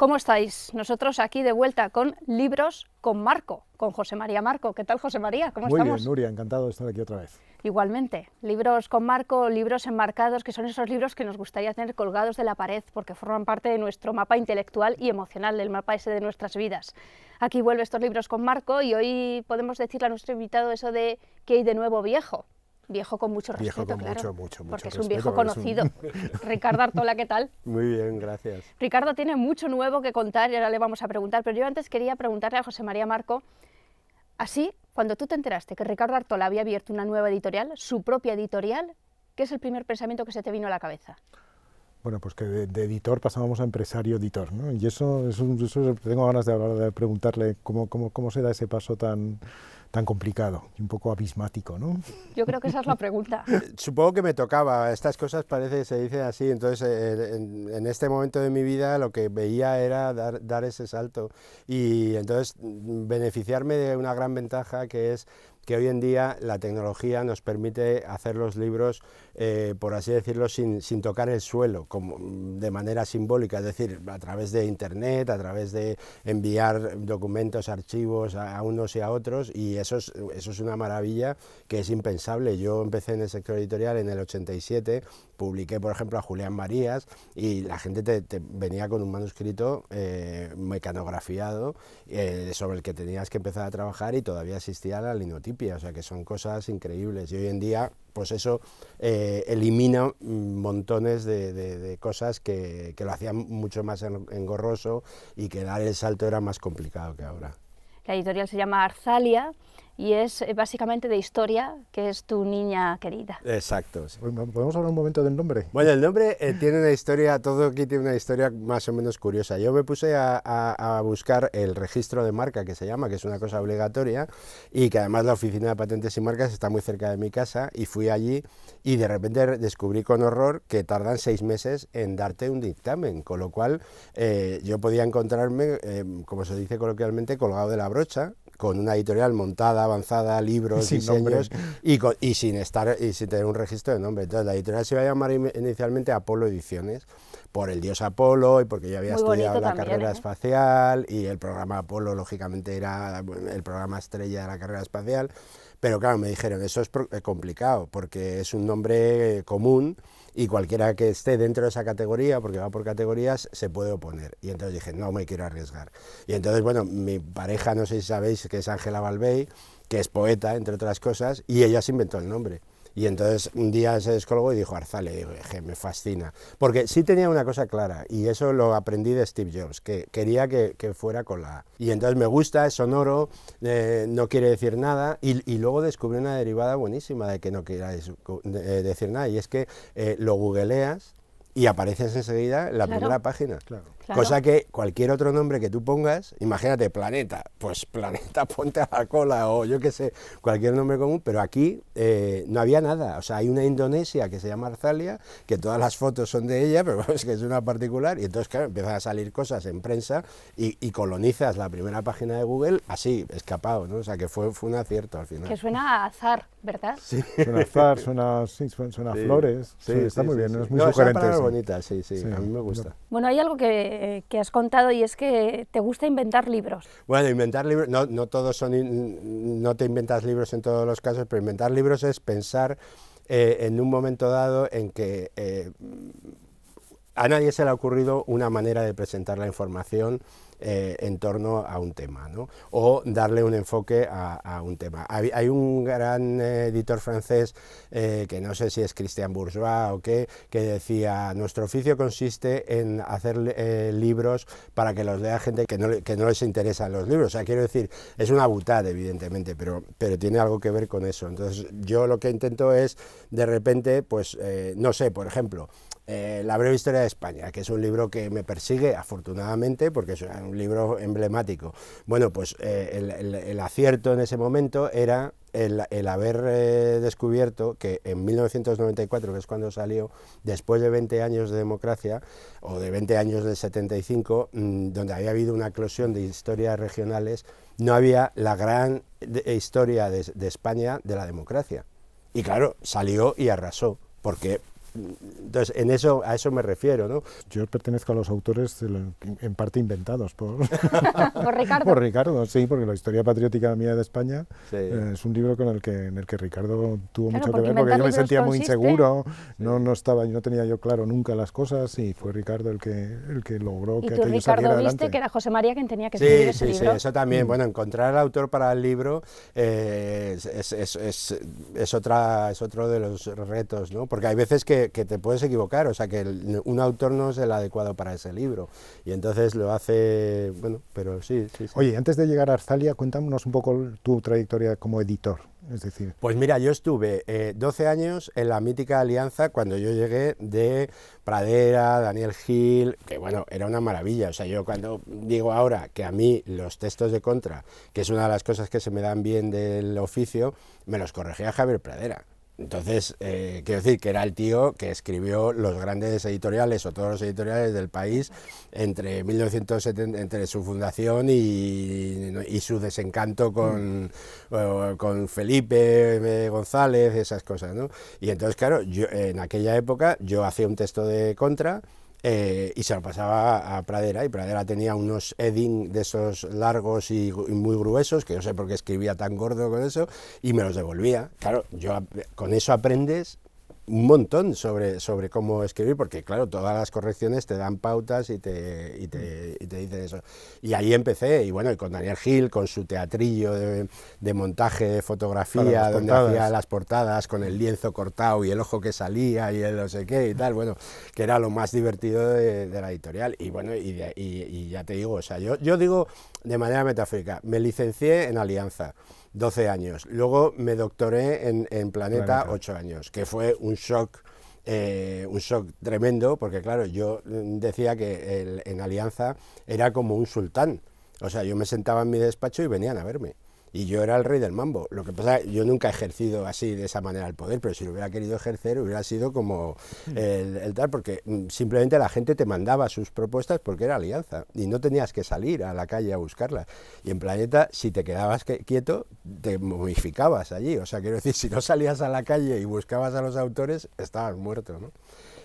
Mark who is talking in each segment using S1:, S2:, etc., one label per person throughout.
S1: ¿Cómo estáis? Nosotros aquí de vuelta con Libros con Marco, con José María Marco. ¿Qué tal, José María? ¿Cómo estamos?
S2: Muy bien, Nuria, encantado de estar aquí otra vez.
S1: Igualmente, Libros con Marco, libros enmarcados, que son esos libros que nos gustaría tener colgados de la pared porque forman parte de nuestro mapa intelectual y emocional, del mapa ese de nuestras vidas. Aquí vuelve estos Libros con Marco y hoy podemos decirle a nuestro invitado eso de ¿qué hay de nuevo viejo? Viejo con mucho respeto, claro,
S2: mucho
S1: porque es
S2: respeto,
S1: un viejo conocido. Ricardo Artola, ¿qué tal?
S3: Muy bien, gracias.
S1: Ricardo tiene mucho nuevo que contar y ahora le vamos a preguntar, pero yo antes quería preguntarle a José María Marco, así, cuando tú te enteraste que Ricardo Artola había abierto una nueva editorial, su propia editorial, ¿qué es el primer pensamiento que se te vino a la cabeza?
S2: Bueno, pues que de editor pasábamos a empresario editor, ¿no? Y eso tengo ganas de hablar, de preguntarle cómo se da ese paso tan complicado y un poco abismático, ¿no?
S1: Yo creo que esa es la pregunta.
S3: Supongo que me tocaba, estas cosas parece que se dicen así, entonces en este momento de mi vida lo que veía era dar ese salto y entonces beneficiarme de una gran ventaja que es que hoy en día la tecnología nos permite hacer los libros, por así decirlo, sin tocar el suelo, de manera simbólica, es decir, a través de internet, a través de enviar documentos, archivos a unos y a otros, y eso es una maravilla que es impensable. Yo empecé en el sector editorial en el 87, publiqué, por ejemplo, a Julián Marías, y la gente te venía con un manuscrito mecanografiado sobre el que tenías que empezar a trabajar y todavía existía la linotipia. O sea que son cosas increíbles y hoy en día pues eso elimina montones de cosas que lo hacían mucho más engorroso y que dar el salto era más complicado que ahora.
S1: La editorial se llama Arthalia y es básicamente de historia, que es tu niña querida.
S3: Exacto. Sí.
S2: ¿Podemos hablar un momento del nombre?
S3: Bueno, el nombre tiene una historia, todo aquí tiene una historia más o menos curiosa. Yo me puse a buscar el registro de marca, que se llama, que es una cosa obligatoria, y que además la oficina de patentes y marcas está muy cerca de mi casa, y fui allí y de repente descubrí con horror que tardan 6 meses en darte un dictamen, con lo cual yo podía encontrarme, como se dice coloquialmente, colgado de la brocha, con una editorial montada, avanzada, libros,
S2: sin
S3: diseños y sin tener un registro de nombre. Entonces la editorial se iba a llamar inicialmente Apolo Ediciones, por el dios Apolo y porque yo había estudiado la carrera espacial y el programa Apolo lógicamente era el programa estrella de la carrera espacial, pero claro, me dijeron, eso es complicado porque es un nombre común y cualquiera que esté dentro de esa categoría, porque va por categorías, se puede oponer. Y entonces dije, no me quiero arriesgar. Y entonces, bueno, mi pareja, no sé si sabéis, que es Ángela Balvey, que es poeta, entre otras cosas, y ella se inventó el nombre. Y entonces un día se descolgó y dijo Arthalia, y digo, me fascina. Porque sí tenía una cosa clara, y eso lo aprendí de Steve Jobs, que quería que fuera con la A. Y entonces me gusta, es sonoro, no quiere decir nada, y luego descubrí una derivada buenísima de que no quiera decir nada, y es que lo googleas y apareces enseguida en la primera página.
S2: Claro.
S3: Cosa que cualquier otro nombre que tú pongas, imagínate, Planeta, pues Planeta ponte a la cola o yo qué sé, cualquier nombre común, pero aquí no había nada. O sea, hay una indonesia que se llama Arthalia, que todas las fotos son de ella, pero es que es una particular, y entonces claro, empiezan a salir cosas en prensa y colonizas la primera página de Google así, escapado, ¿no? O sea, que fue un acierto al final.
S1: Que suena a azar, ¿verdad?
S3: Sí.
S2: Suena azar, suena a flores, está muy bien, es muy
S3: sugerente.
S2: sugerente.
S3: Es una palabra bonita, sí, a mí me gusta.
S1: Bueno, hay algo que has contado y es que te gusta inventar libros.
S3: Bueno, inventar libros, no todos son, no te inventas libros en todos los casos, pero inventar libros es pensar en un momento dado en que a nadie se le ha ocurrido una manera de presentar la información en torno a un tema, ¿no? O darle un enfoque a un tema. Hay un gran editor francés, que no sé si es Christian Bourgeois o qué, que decía, nuestro oficio consiste en hacer libros para que los lea gente que no les interesan los libros. O sea, quiero decir, es una butad, evidentemente, pero tiene algo que ver con eso. Entonces, yo lo que intento es, de repente, pues, no sé, por ejemplo, La breve historia de España, que es un libro que me persigue, afortunadamente, porque es un libro emblemático. Bueno, pues el acierto en ese momento era el haber descubierto que en 1994, que es cuando salió, después de 20 años de democracia, o de 20 años del 75, donde había habido una eclosión de historias regionales, no había la gran historia de España de la democracia. Y claro, salió y arrasó, porque Entonces, a eso me refiero, ¿no?
S2: Yo pertenezco a los autores en parte inventados por,
S1: Por Ricardo.
S2: por Ricardo, sí, porque la historia patriótica mía de España
S3: Sí.
S2: es un libro en el que Ricardo tuvo
S1: Claro,
S2: mucho que
S1: porque
S2: ver, porque yo me
S1: inventar
S2: sentía muy
S1: libros
S2: inseguro, no tenía yo claro nunca las cosas, y fue Ricardo el que logró
S1: Y
S2: que
S1: tú,
S2: aquello saliera
S1: Ricardo,
S2: adelante.
S1: viste que era José María quien tenía que escribir ese
S3: Sí,
S1: libro.
S3: eso también. Bueno, encontrar al autor para el libro es otro de los retos, ¿no? Porque hay veces que te puedes equivocar, o sea, que un autor no es el adecuado para ese libro, y entonces lo hace, bueno, pero sí.
S2: Oye, antes de llegar a Arzalia, cuéntanos un poco tu trayectoria como editor, es decir...
S3: Pues mira, yo estuve 12 años en la mítica Alianza cuando yo llegué de Pradera, Daniel Gil, que bueno, era una maravilla. O sea, yo cuando digo ahora que a mí los textos de contra, que es una de las cosas que se me dan bien del oficio, me los corregía Javier Pradera. Entonces, quiero decir que era el tío que escribió los grandes editoriales o todos los editoriales del país entre 1970, entre su fundación y su desencanto con Felipe González, esas cosas, ¿no? Y entonces, claro, yo, en aquella época yo hacía un texto de contra y se lo pasaba a Pradera, y Pradera tenía unos edding de esos largos y muy gruesos, que no sé por qué escribía tan gordo con eso, y me los devolvía. Claro, con eso aprendes un montón sobre cómo escribir, porque claro, todas las correcciones te dan pautas y te dicen eso. Y ahí empecé, y bueno, y con Daniel Gil, con su teatrillo de montaje de fotografía, donde hacía las portadas con el lienzo cortado y el ojo que salía y el no sé qué y tal, bueno, que era lo más divertido de la editorial. Y bueno, y ya te digo, o sea, yo digo de manera metafórica, me licencié en Alianza 12 años, luego me doctoré en Planeta 8 años, que fue un shock tremendo, porque claro, yo decía que en Alianza era como un sultán, o sea, yo me sentaba en mi despacho y venían a verme, y yo era el rey del mambo. Lo que pasa es que yo nunca he ejercido así, de esa manera, el poder, pero si lo hubiera querido ejercer hubiera sido como el tal, porque simplemente la gente te mandaba sus propuestas porque era Alianza, y no tenías que salir a la calle a buscarlas. Y en Planeta, si te quedabas quieto, te momificabas allí. O sea, quiero decir, si no salías a la calle y buscabas a los autores, estabas muerto, ¿no?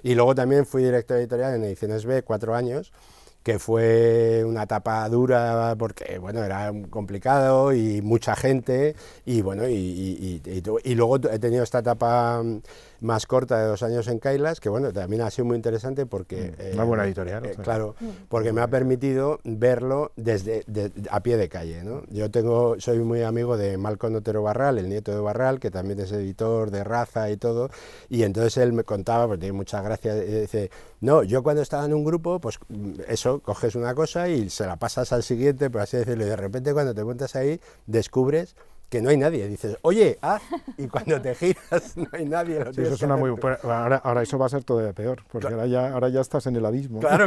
S3: Y luego también fui director editorial en Ediciones B 4 años, que fue una etapa dura porque, bueno, era complicado y mucha gente, y bueno, y luego he tenido esta etapa más corta de 2 años en Kailas, que bueno, también ha sido muy interesante porque...
S2: una buena editorial.
S3: Claro, porque me ha permitido verlo a pie de calle, ¿no? Soy muy amigo de Malcom Otero Barral, el nieto de Barral, que también es editor de Raza y todo, y entonces él me contaba, porque tiene muchas gracias, dice, no, yo cuando estaba en un grupo, pues eso, coges una cosa y se la pasas al siguiente, por así decirlo, y de repente cuando te montas ahí, descubres que no hay nadie, dices, oye, y cuando te giras no hay nadie.
S2: Sí, eso suena muy... Ahora eso va a ser todavía peor, porque claro. ahora ya estás en el abismo.
S3: Claro,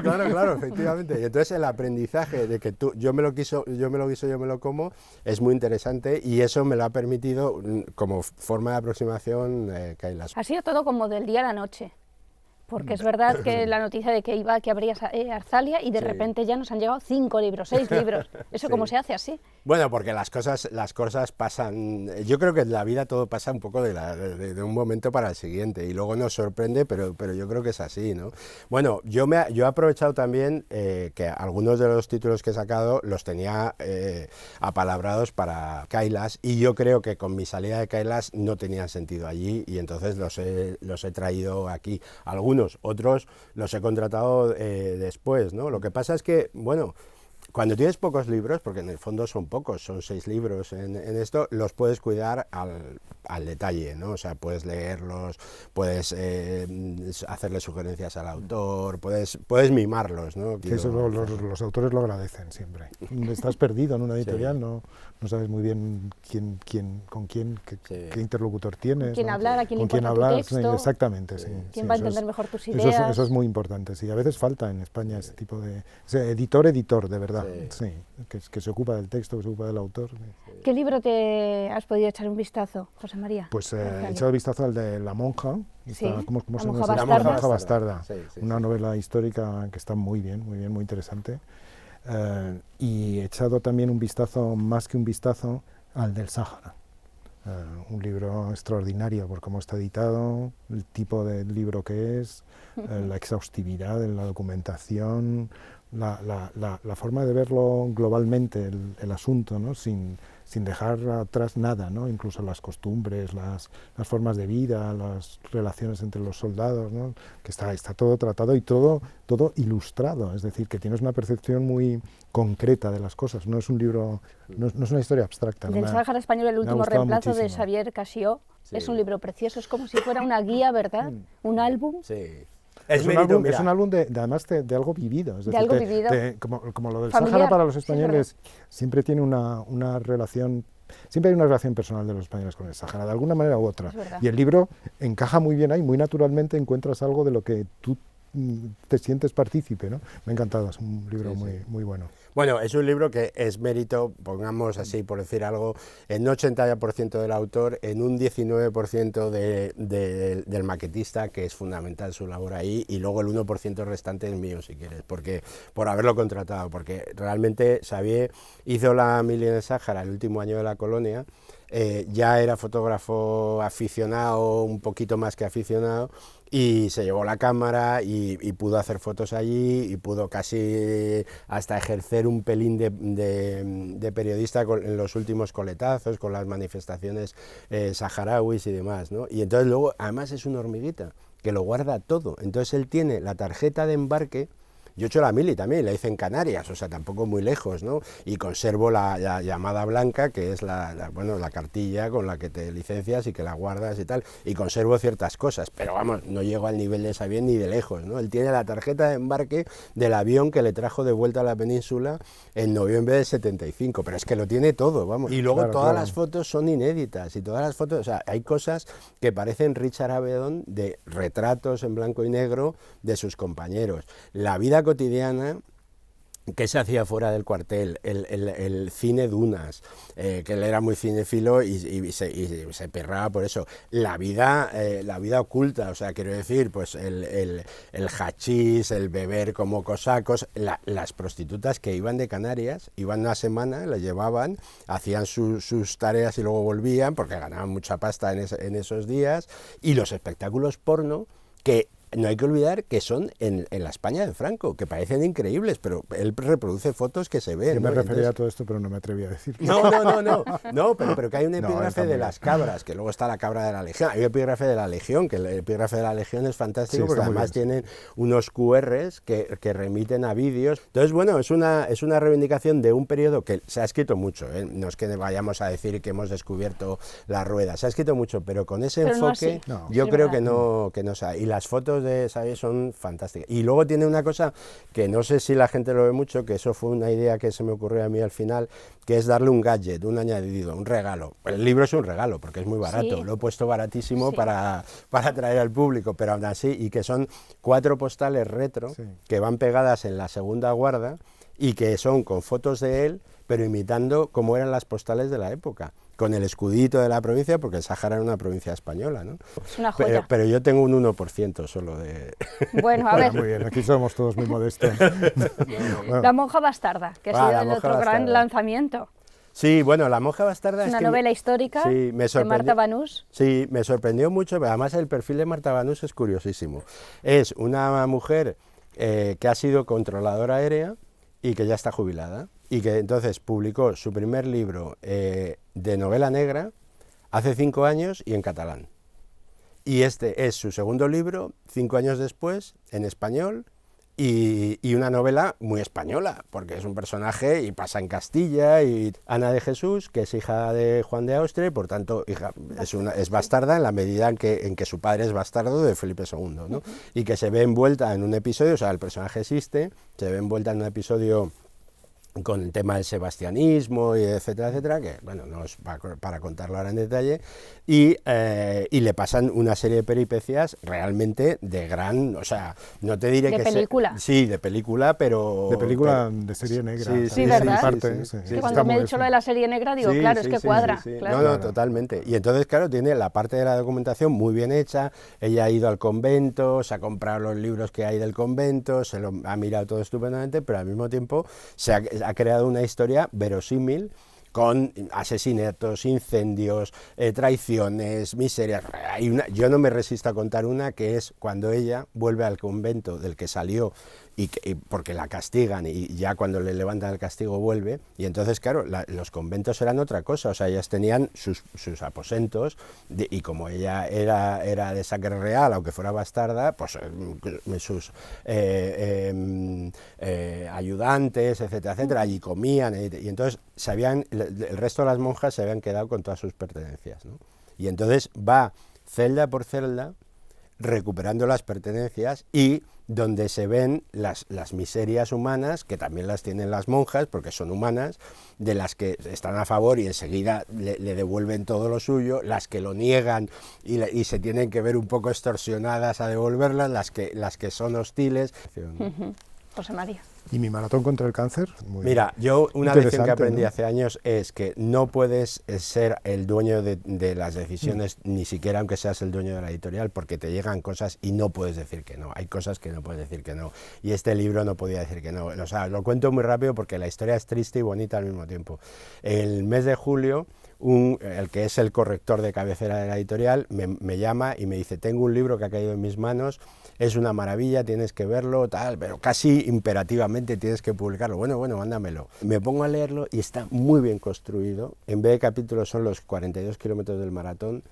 S3: efectivamente. Y entonces el aprendizaje de que yo me lo como, es muy interesante, y eso me lo ha permitido como forma de aproximación Kailas.
S1: Ha sido todo como del día a la noche. Porque es verdad que la noticia de que habría Arzalia, y de repente ya nos han llegado 5 libros, 6 libros. ¿Eso cómo se hace así?
S3: Bueno, porque las cosas pasan, yo creo que en la vida todo pasa un poco de un momento para el siguiente, y luego nos sorprende, pero yo creo que es así, ¿no? Bueno, yo he aprovechado también que algunos de los títulos que he sacado los tenía apalabrados para Kailas, y yo creo que con mi salida de Kailas no tenían sentido allí, y entonces los he traído aquí. Algunos, otros los he contratado después, ¿no? Lo que pasa es que, bueno, cuando tienes pocos libros, porque en el fondo son pocos, son 6 libros en esto, los puedes cuidar al detalle, ¿no? O sea, puedes leerlos, puedes hacerle sugerencias al autor, puedes mimarlos, ¿no?
S2: Sí, eso los autores lo agradecen siempre. Estás perdido en una editorial, no sabes muy bien qué interlocutor tienes,
S1: con quién hablar, a quién le importa
S2: hablar,
S1: tu texto,
S2: exactamente, sí.
S1: quién va a entender mejor tus ideas.
S2: Eso es muy importante, sí. A veces falta en España ese tipo de... editor, de verdad, sí. Que se ocupa del texto, que se ocupa del autor. Sí.
S1: ¿Qué libro te has podido echar un vistazo, José María?
S2: Pues he echado el vistazo al de La monja. ¿Cómo se llama?
S1: La
S2: monja bastarda.
S3: Sí,
S2: una novela histórica que está muy bien, muy interesante. Y he echado también un vistazo, más que un vistazo, al del Sáhara. Un libro extraordinario por cómo está editado, el tipo de libro que es, la exhaustividad de la documentación, la forma de verlo globalmente, el asunto, ¿no? sin dejar atrás nada, ¿no? Incluso las costumbres, las formas de vida, las relaciones entre los soldados, ¿no? Que está todo tratado y todo ilustrado, es decir, que tienes una percepción muy concreta de las cosas, no es un libro, no es una historia abstracta.
S1: Del Sáhara Español, el último reemplazo
S2: muchísimo.
S1: de Xavier Cassió,
S3: Sí.
S1: Es un libro precioso, es como si fuera una guía, ¿verdad? Un álbum.
S3: Sí.
S2: Es un álbum además de algo vivido, es
S1: de
S2: decir,
S1: algo vivido.
S2: Como lo del
S1: Familiar.
S2: Sáhara para los españoles, siempre tiene una relación. Siempre hay una relación personal de los españoles con el Sáhara, de alguna manera u otra. Y el libro encaja muy bien ahí, muy naturalmente encuentras algo de lo que tú te sientes partícipe, ¿no? Me ha encantado, es un libro muy bueno.
S3: Bueno, es un libro que es mérito, pongamos así por decir algo, en un 80% del autor, en un 19% del maquetista, que es fundamental su labor ahí, y luego el 1% restante es mío, si quieres, porque por haberlo contratado, porque realmente Xavier hizo la mili en el Sáhara el último año de la colonia. Ya era fotógrafo aficionado, un poquito más que aficionado, y se llevó la cámara y pudo hacer fotos allí y pudo casi hasta ejercer un pelín de periodista en los últimos coletazos, con las manifestaciones saharauis y demás, ¿no? Y entonces luego, además es una hormiguita, que lo guarda todo, entonces él tiene la tarjeta de embarque. Yo he hecho la mili también, la hice en Canarias, o sea, tampoco muy lejos, ¿no? Y conservo la llamada blanca, que es la cartilla con la que te licencias y que la guardas y tal, y conservo ciertas cosas, pero vamos, no llego al nivel de Xavier ni de lejos, ¿no? Él tiene la tarjeta de embarque del avión que le trajo de vuelta a la península en noviembre del 75, pero es que lo tiene todo, vamos. Y luego todas las fotos son inéditas, y todas las fotos, o sea, hay cosas que parecen Richard Avedon de retratos en blanco y negro de sus compañeros. La vida cotidiana que se hacía fuera del cuartel, el cine Dunas, que él era muy cinéfilo y se perraba por eso, la vida oculta, o sea, quiero decir, pues el hachís, el beber como cosacos, las prostitutas que iban de Canarias, iban una semana, las llevaban, hacían sus tareas y luego volvían, porque ganaban mucha pasta en esos días, y los espectáculos porno, que no hay que olvidar que son en la España de Franco, que parecen increíbles, pero él reproduce fotos que se ven.
S2: Yo me refería a todo esto, pero no me atreví a decir.
S3: No, pero que hay un epígrafe de las cabras, que luego está la cabra de la Legión, hay un epígrafe de la Legión, que el epígrafe de la Legión es fantástico, porque además tienen unos QRs que remiten a vídeos. Entonces, bueno, es una reivindicación de un periodo que se ha escrito mucho, ¿eh? No es que vayamos a decir que hemos descubierto la rueda, se ha escrito mucho, pero con ese enfoque yo creo que no sabe. Y las fotos de Xavier son fantásticas. Y luego tiene una cosa que no sé si la gente lo ve mucho, que eso fue una idea que se me ocurrió a mí al final, que es darle un gadget, un añadido, un regalo. El libro es un regalo porque es muy barato, lo he puesto baratísimo para atraer al público, pero aún así, y que son 4 postales retro que van pegadas en la segunda guarda y que son con fotos de él, pero imitando cómo eran las postales de la época, con el escudito de la provincia, porque el Sáhara era una provincia española, ¿no?
S1: Es una joya.
S3: Pero yo tengo un 1% solo de...
S1: Bueno, a ver.
S2: Muy bien, aquí somos todos muy modestos.
S1: La monja bastarda, que ha sido el otro gran lanzamiento.
S3: Sí, bueno, La monja bastarda
S1: es una novela histórica de Marta Banús.
S3: Sí, me sorprendió mucho, pero además el perfil de Marta Banús es curiosísimo. Es una mujer que ha sido controladora aérea y que ya está jubilada, y que entonces publicó su primer libro de novela negra hace 5 años y en catalán. Y este es su segundo libro, 5 años después, en español, y una novela muy española, porque es un personaje y pasa en Castilla, y Ana de Jesús, que es hija de Juan de Austria, y por tanto es bastarda en la medida en que su padre es bastardo de Felipe II, ¿no? Y que se ve envuelta en un episodio, o sea, el personaje existe, se ve envuelta en un episodio con el tema del sebastianismo, y etcétera, etcétera, que bueno, no es para contarlo ahora en detalle, y le pasan una serie de peripecias realmente de gran, o sea, no te diré
S1: ¿De
S3: que
S1: película?
S3: Sí, de película, pero...
S2: De película de serie negra.
S1: Sí, ¿verdad?
S2: Sí,
S1: cuando me he dicho lo de la serie negra, digo, claro, es que cuadra. Claro.
S3: No, totalmente. Y entonces, claro, tiene la parte de la documentación muy bien hecha, ella ha ido al convento, se ha comprado los libros que hay del convento, se lo ha mirado todo estupendamente, pero al mismo tiempo ha creado una historia verosímil, con asesinatos, incendios, traiciones, miserias. Yo no me resisto a contar una, que es cuando ella vuelve al convento del que salió, y porque la castigan, y ya cuando le levantan el castigo vuelve, y entonces claro, los conventos eran otra cosa, o sea, ellas tenían sus aposentos, y como ella era de sangre real, aunque fuera bastarda, pues sus ayudantes, etcétera, etcétera, allí comían, y entonces el resto de las monjas se habían quedado con todas sus pertenencias, ¿no? Y entonces va celda por celda recuperando las pertenencias, y donde se ven las miserias humanas, que también las tienen las monjas, porque son humanas, de las que están a favor y enseguida le devuelven todo lo suyo, las que lo niegan y se tienen que ver un poco extorsionadas a devolverlas, las que son hostiles.
S1: José María.
S2: ¿Y mi maratón contra el cáncer?
S3: Mira, yo una lección que aprendí,
S2: ¿no?,
S3: hace años es que no puedes ser el dueño de las decisiones, ni siquiera aunque seas el dueño de la editorial, porque te llegan cosas y no puedes decir que no. Hay cosas que no puedes decir que no. Y este libro no podía decir que no. O sea, lo cuento muy rápido porque la historia es triste y bonita al mismo tiempo. El mes de julio, el que es el corrector de cabecera de la editorial me llama y me dice: tengo un libro que ha caído en mis manos, es una maravilla, tienes que verlo, tal, pero casi imperativamente tienes que publicarlo. Bueno, mándamelo. Me pongo a leerlo y está muy bien construido. En vez de capítulos son los 42 kilómetros del maratón,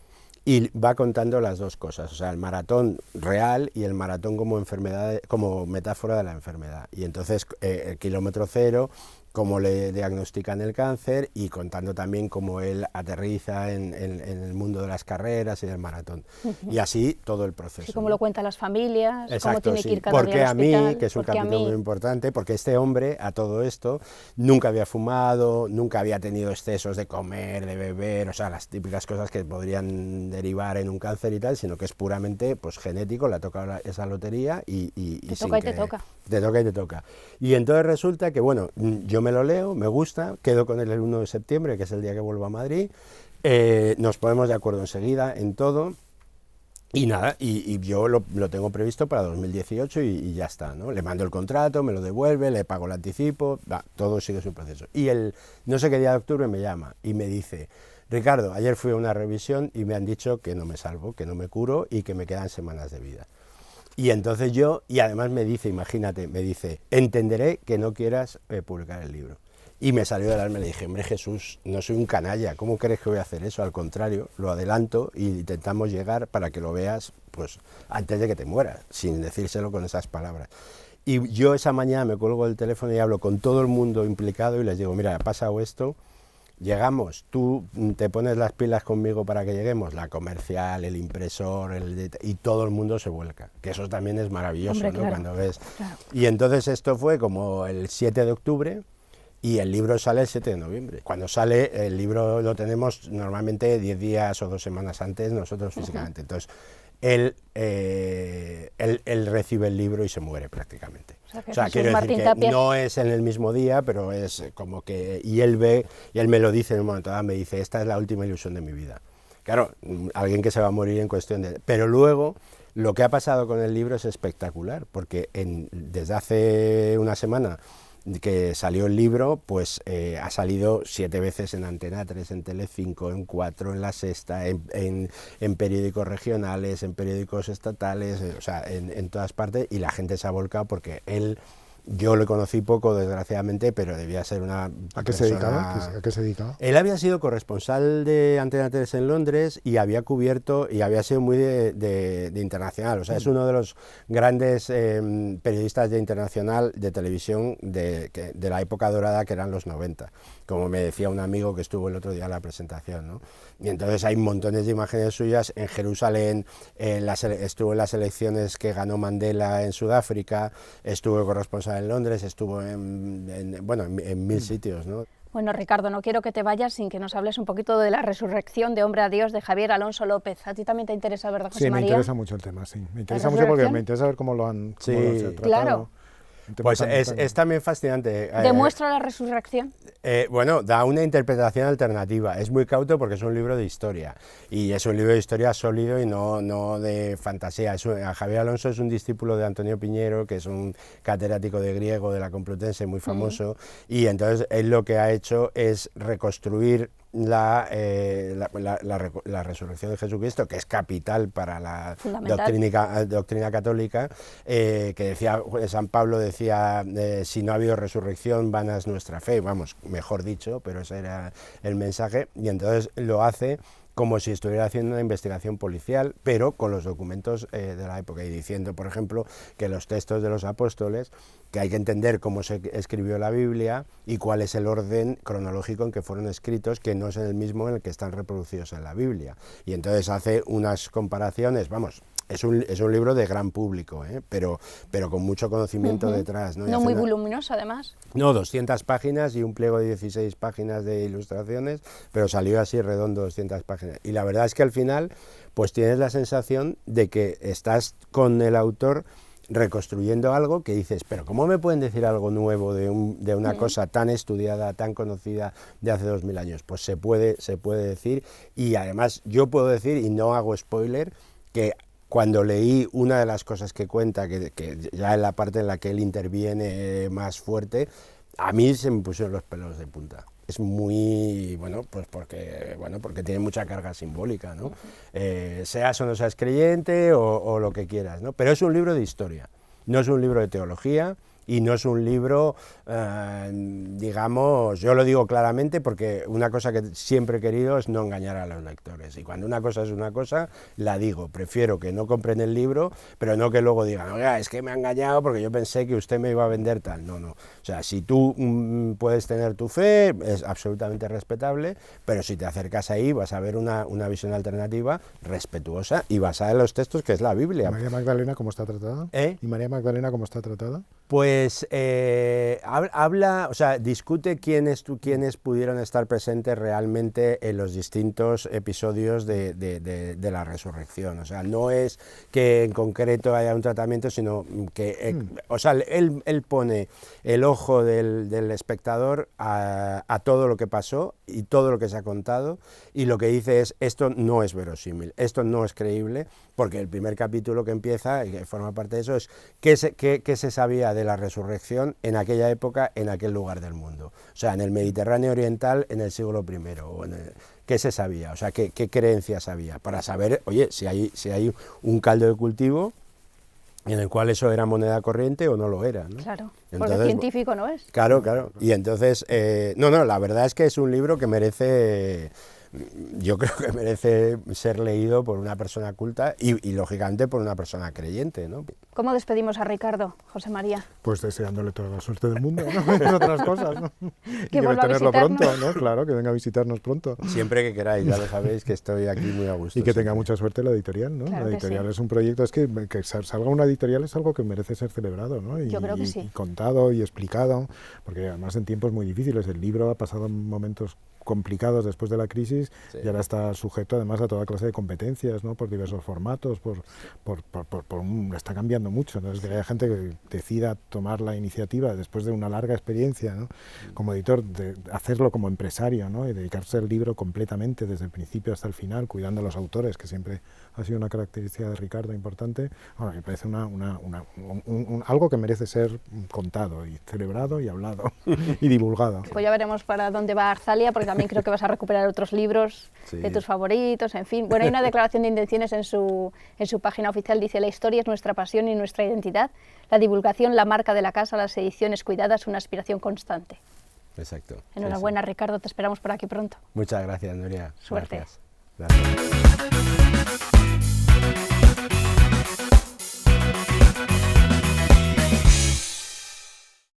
S3: y va contando las dos cosas, o sea, el maratón real y el maratón como enfermedad, como metáfora de la enfermedad. Y entonces el kilómetro cero, cómo le diagnostican el cáncer, y contando también cómo él aterriza en el mundo de las carreras y del maratón. Y así todo el proceso.
S1: Sí, cómo lo cuentan las familias,
S3: exacto,
S1: cómo tiene
S3: sí.
S1: que ir cada día al
S3: Porque
S1: hospital.
S3: a mí, que es un capítulo muy importante, porque este hombre, a todo esto, nunca había fumado, nunca había tenido excesos de comer, de beber, o sea, las típicas cosas que podrían derivar en un cáncer y tal, sino que es puramente pues genético, le ha tocado esa lotería y
S1: te toca y te toca.
S3: Te toca y te toca. Y entonces resulta que, bueno, yo me lo leo, me gusta, quedo con él el 1 de septiembre, que es el día que vuelvo a Madrid, nos ponemos de acuerdo enseguida en todo, y nada, y yo lo tengo previsto para 2018 y ya está, ¿no? Le mando el contrato, me lo devuelve, le pago el anticipo, todo sigue su proceso. Y no sé qué día de octubre me llama y me dice: Ricardo, ayer fui a una revisión y me han dicho que no me salvo, que no me curo y que me quedan semanas de vida. Y entonces y además me dice, imagínate, me dice: entenderé que no quieras publicar el libro. Y me salió del alma y le dije: hombre, Jesús, no soy un canalla, ¿cómo crees que voy a hacer eso? Al contrario, lo adelanto y intentamos llegar para que lo veas pues antes de que te mueras, sin decírselo con esas palabras. Y yo esa mañana me cuelgo el teléfono y hablo con todo el mundo implicado y les digo: mira, ha pasado esto, llegamos, tú te pones las pilas conmigo para que lleguemos, la comercial, el impresor, y todo el mundo se vuelca, que eso también es maravilloso. Hombre, ¿no? Claro, cuando ves. Claro. Y entonces esto fue como el 7 de octubre y el libro sale el 7 de noviembre. Cuando sale, el libro lo tenemos normalmente 10 días o 2 semanas antes nosotros físicamente. Entonces, él recibe el libro y se muere prácticamente. O sea, quiero decir que no es en el mismo día, pero es como que... Y él me lo dice en un momento dado, me dice: esta es la última ilusión de mi vida. Claro, alguien que se va a morir en cuestión de... Pero luego, lo que ha pasado con el libro es espectacular, porque desde hace una semana que salió el libro, pues ha salido 7 veces en Antena 3, en Telecinco, en 4, en La Sexta, en periódicos regionales, en periódicos estatales, o sea, en todas partes, y la gente se ha volcado porque yo lo conocí poco, desgraciadamente, pero debía ser una
S2: ¿A qué se dedicaba? ¿A qué se dedicaba?
S3: Él había sido corresponsal de Antena 3 en Londres y había cubierto, y había sido muy de internacional, o sea, es uno de los grandes periodistas de internacional de televisión de la época dorada, que eran los 90, como me decía un amigo que estuvo el otro día en la presentación, ¿no? Y entonces hay montones de imágenes suyas en Jerusalén, estuvo en las elecciones que ganó Mandela en Sudáfrica, estuvo corresponsal en Londres, estuvo en 1000 sitios, ¿no?
S1: Bueno, Ricardo, no quiero que te vayas sin que nos hables un poquito de la resurrección de Hombre a Dios de Javier Alonso López. ¿A ti también te interesa, verdad, José María?
S2: Sí, me interesa mucho el tema, sí. Me interesa mucho porque me interesa ver cómo lo han tratado.
S1: Claro.
S3: Pues es también fascinante.
S1: ¿Demuestra la resurrección?
S3: Bueno, da una interpretación alternativa. Es muy cauto porque es un libro de historia. Y es un libro de historia sólido y no de fantasía. Javier Alonso es un discípulo de Antonio Piñero, que es un catedrático de griego de la Complutense muy famoso. Y entonces él lo que ha hecho es reconstruir la resurrección de Jesucristo, que es capital para la doctrina católica, que decía San Pablo, decía, si no ha habido resurrección, vana es nuestra fe, vamos, mejor dicho, pero ese era el mensaje, y entonces lo hace como si estuviera haciendo una investigación policial, pero con los documentos de la época, y diciendo, por ejemplo, que los textos de los apóstoles, que hay que entender cómo se escribió la Biblia y cuál es el orden cronológico en que fueron escritos, que no es el mismo en el que están reproducidos en la Biblia. Y entonces hace unas comparaciones, vamos, es un libro de gran público, pero con mucho conocimiento detrás.
S1: No muy voluminoso, además.
S3: No, 200 páginas y un pliego de 16 páginas de ilustraciones, pero salió así redondo, 200 páginas. Y la verdad es que al final, pues tienes la sensación de que estás con el autor reconstruyendo algo que dices, pero ¿cómo me pueden decir algo nuevo de una cosa tan estudiada, tan conocida de hace 2000 años? Pues se puede decir, y además yo puedo decir, y no hago spoiler, que cuando leí una de las cosas que cuenta, que ya en la parte en la que él interviene más fuerte, a mí se me pusieron los pelos de punta. Es muy, pues porque tiene mucha carga simbólica, ¿no? Seas o no seas creyente o lo que quieras, ¿no? Pero es un libro de historia, no es un libro de teología, y no es un libro, digamos, yo lo digo claramente porque una cosa que siempre he querido es no engañar a los lectores, y cuando una cosa es una cosa, la digo, prefiero que no compren el libro, pero no que luego digan, oiga, es que me ha engañado porque yo pensé que usted me iba a vender tal, no, o sea, si tú puedes tener tu fe, es absolutamente respetable, pero si te acercas ahí vas a ver una visión alternativa, respetuosa y basada en los textos, que es la Biblia.
S2: ¿Y María Magdalena cómo está tratada? ¿Y María Magdalena cómo está tratada?
S3: Pues habla, o sea, discute quiénes pudieron estar presentes realmente en los distintos episodios de la resurrección. O sea, no es que en concreto haya un tratamiento, sino que, o sea, él pone el ojo del espectador a todo lo que pasó y todo lo que se ha contado, y lo que dice es, esto no es verosímil, esto no es creíble, porque el primer capítulo que empieza, y que forma parte de eso, es qué se sabía de la resurrección en aquella época, en aquel lugar del mundo. O sea, en el Mediterráneo oriental, en el siglo I, ¿qué se sabía? O sea, ¿qué creencias había? Para saber, oye, si hay un caldo de cultivo en el cual eso era moneda corriente o no lo era, ¿no?
S1: Claro, entonces, porque científico no es.
S3: Claro. Y entonces, la verdad es que es un libro que merece... Yo creo que merece ser leído por una persona culta y lógicamente por una persona creyente, ¿no?
S1: ¿Cómo despedimos a Ricardo, José María?
S2: Pues deseándole toda la suerte del mundo, ¿no? En otras cosas, ¿no?
S1: Que vuelva a
S2: tenerlo pronto, ¿no? Claro, que venga a visitarnos pronto.
S3: Siempre que queráis, ya lo sabéis que estoy aquí muy a gusto.
S2: Y que tenga mucha suerte la editorial, ¿no?
S1: Claro,
S2: la editorial
S1: sí.
S2: Es un proyecto, es que salga una editorial es algo que merece ser celebrado, ¿no?
S1: Yo creo que sí.
S2: Y contado y explicado, porque además en tiempos muy difíciles. El libro ha pasado momentos complicados después de la crisis, y ahora está sujeto además a toda clase de competencias, ¿no? Por diversos formatos, está cambiando mucho. Entonces, que haya gente que decida tomar la iniciativa después de una larga experiencia, ¿no? Como editor, de hacerlo como empresario, ¿no? Y dedicarse al libro completamente desde el principio hasta el final, cuidando a los autores, que siempre ha sido una característica de Ricardo importante. Bueno, me parece algo que merece ser contado y celebrado y hablado y divulgado.
S1: Pues ya veremos para dónde va Arzalia, porque también creo que vas a recuperar otros libros de tus favoritos, en fin. Bueno, hay una declaración de intenciones en su página oficial, dice: la historia es nuestra pasión y nuestra identidad, la divulgación, la marca de la casa, las ediciones cuidadas, una aspiración constante.
S3: Exacto.
S1: Enhorabuena, Ricardo, te esperamos por aquí pronto.
S3: Muchas gracias, Nuria.
S1: Suerte.
S3: Gracias.